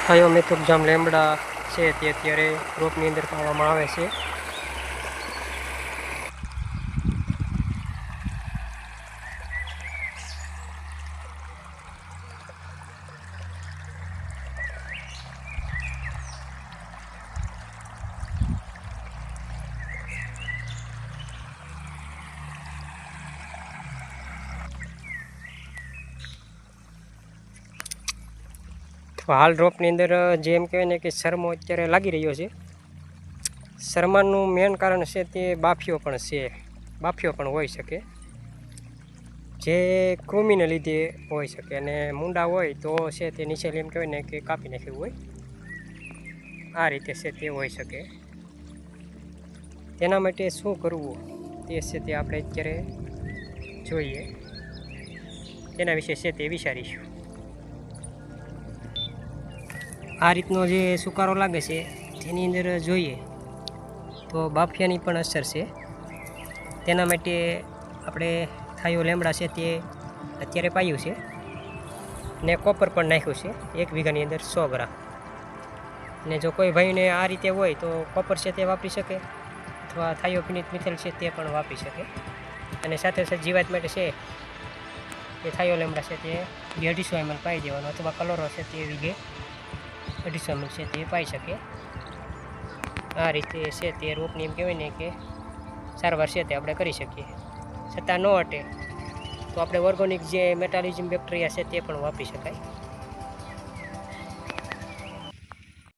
થાયોમેથોક્ઝામ lambda છે તે અત્યારે રોપની અંદર પાવામાં આવે છે। હાલ રોપની અંદર જે એમ કહેવાય ને કે શરમો અત્યારે લાગી રહ્યો છે। શરમાનું મેન કારણ છે તે બાફીઓ પણ છે, બાફીઓ પણ હોઈ શકે, જે કૃમિને લીધે હોઈ શકે, અને મૂંડા હોય તો છે તે નીચે એમ કહેવાય ને કે કાપી નાખ્યું હોય, આ રીતે છે તે હોઈ શકે। તેના માટે શું કરવું તે છે તે આપણે અત્યારે જોઈએ, તેના વિશે છે તે વિચારીશું। આ રીતનો જે સુકારો લાગે છે તેની અંદર જોઈએ તો બાફિયાની પણ અસર છે। તેના માટે આપણે થાયો લેમડા છે તે અત્યારે પાયું છે, ને કોપર પણ નાખ્યું છે 1 વીઘાની અંદર 100 ગ્રામ। ને જો કોઈ ભાઈને આ રીતે હોય તો કોપર છે તે વાપરી શકે, અથવા થાયોફિનિક મિથેલ છે તે પણ વાપરી શકે। અને સાથે સાથે જીવાત માટે છે તે થાયો લેમડા છે તે 250 ml પાઈ દેવાનો, અથવા કલરો છે તે વીઘે 250 ml છે તે પાઈ શકે। આ રીતે છે તે રોપની એમ કહેવાય ને કે સારવાર છે તે આપણે કરી શકીએ। છતાં ન અટે તો આપણે ઓર્ગોનિક જે મેટાલિઝમ બેક્ટેરિયા છે તે પણ વાપરી શકાય।